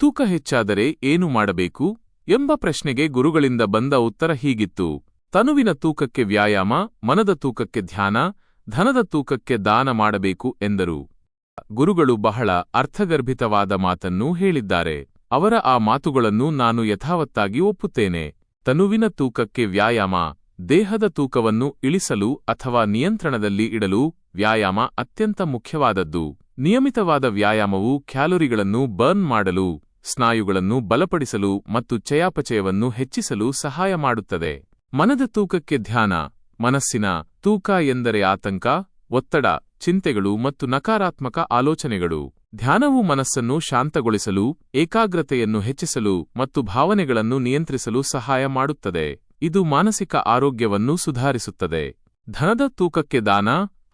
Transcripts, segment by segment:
ತೂಕ ಹೆಚ್ಚಾದರೆ ಏನು ಮಾಡಬೇಕು ಎಂಬ ಪ್ರಶ್ನೆಗೆ ಗುರುಗಳಿಂದ ಬಂದ ಉತ್ತರ ಹೀಗಿತ್ತು: ತನುವಿನ ತೂಕಕ್ಕೆ ವ್ಯಾಯಾಮ, ಮನದ ತೂಕಕ್ಕೆ ಧ್ಯಾನ, ಧನದ ತೂಕಕ್ಕೆ ದಾನ ಮಾಡಬೇಕು ಎಂದರು. ಗುರುಗಳು ಬಹಳ ಅರ್ಥಗರ್ಭಿತವಾದ ಮಾತನ್ನೂ ಹೇಳಿದ್ದಾರೆ. ಅವರ ಆ ಮಾತುಗಳನ್ನು ನಾನು ಯಥಾವತ್ತಾಗಿ ಒಪ್ಪುತ್ತೇನೆ. ತನುವಿನ ತೂಕಕ್ಕೆ ವ್ಯಾಯಾಮ, ದೇಹದ ತೂಕವನ್ನು ಇಳಿಸಲು ಅಥವಾ ನಿಯಂತ್ರಣದಲ್ಲಿ ಇಡಲು ವ್ಯಾಯಾಮ ಅತ್ಯಂತ ಮುಖ್ಯವಾದದ್ದು. ನಿಯಮಿತವಾದ ವ್ಯಾಯಾಮವು ಕ್ಯಾಲೋರಿಗಳನ್ನು ಬರ್ನ್ ಮಾಡಲು, ಸ್ನಾಯುಗಳನ್ನು ಬಲಪಡಿಸಲು ಮತ್ತು ಚಯಾಪಚಯವನ್ನು ಹೆಚ್ಚಿಸಲು ಸಹಾಯ ಮಾಡುತ್ತದೆ. ಮನದ ತೂಕಕ್ಕೆ ಧ್ಯಾನ. ಮನಸ್ಸಿನ ತೂಕ ಎಂದರೆ ಆತಂಕ, ಒತ್ತಡ, ಚಿಂತೆಗಳು ಮತ್ತು ನಕಾರಾತ್ಮಕ ಆಲೋಚನೆಗಳು. ಧ್ಯಾನವು ಮನಸ್ಸನ್ನು ಶಾಂತಗೊಳಿಸಲು, ಏಕಾಗ್ರತೆಯನ್ನು ಹೆಚ್ಚಿಸಲು ಮತ್ತು ಭಾವನೆಗಳನ್ನು ನಿಯಂತ್ರಿಸಲು ಸಹಾಯ ಮಾಡುತ್ತದೆ. ಇದು ಮಾನಸಿಕ ಆರೋಗ್ಯವನ್ನು ಸುಧಾರಿಸುತ್ತದೆ. ಧನದ ತೂಕಕ್ಕೆ ದಾನ.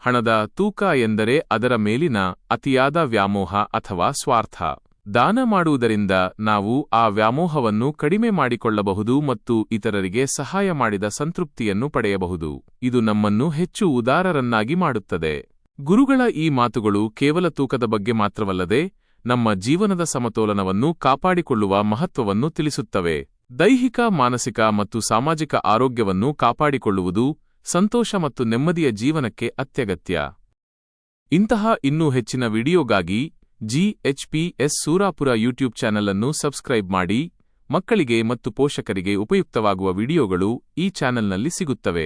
ಹಣದ ತೂಕ ಎಂದರೆ ಅದರ ಮೇಲಿನ ಅತಿಯಾದ ವ್ಯಾಮೋಹ ಅಥವಾ ಸ್ವಾರ್ಥ. ದಾನ ಮಾಡುವುದರಿಂದ ನಾವು ಆ ವ್ಯಾಮೋಹವನ್ನು ಕಡಿಮೆ ಮಾಡಿಕೊಳ್ಳಬಹುದು ಮತ್ತು ಇತರರಿಗೆ ಸಹಾಯ ಮಾಡಿದ ಸಂತೃಪ್ತಿಯನ್ನು ಪಡೆಯಬಹುದು. ಇದು ನಮ್ಮನ್ನು ಹೆಚ್ಚು ಉದಾರರನ್ನಾಗಿ ಮಾಡುತ್ತದೆ. ಗುರುಗಳ ಈ ಮಾತುಗಳು ಕೇವಲ ತೂಕದ ಬಗ್ಗೆ ಮಾತ್ರವಲ್ಲದೆ, ನಮ್ಮ ಜೀವನದ ಸಮತೋಲನವನ್ನು ಕಾಪಾಡಿಕೊಳ್ಳುವ ಮಹತ್ವವನ್ನು ತಿಳಿಸುತ್ತವೆ. ದೈಹಿಕ, ಮಾನಸಿಕ ಮತ್ತು ಸಾಮಾಜಿಕ ಆರೋಗ್ಯವನ್ನು ಕಾಪಾಡಿಕೊಳ್ಳುವುದು ಸಂತೋಷ ಮತ್ತು ನೆಮ್ಮದಿಯ ಜೀವನಕ್ಕೆ ಅತ್ಯಗತ್ಯ. ಇಂತಹ ಇನ್ನೂ ಹೆಚ್ಚಿನ ವಿಡಿಯೋಗಾಗಿ GHPS ಸೂರಾಪುರ ಯೂಟ್ಯೂಬ್ ಚಾನೆಲ್ ಅನ್ನು ಸಬ್ಸ್ಕ್ರೈಬ್ ಮಾಡಿ. ಮಕ್ಕಳಿಗೆ ಮತ್ತು ಪೋಷಕರಿಗೆ ಉಪಯುಕ್ತವಾಗುವ ವಿಡಿಯೋಗಳು ಈ ಚಾನೆಲ್ನಲ್ಲಿ ಸಿಗುತ್ತವೆ.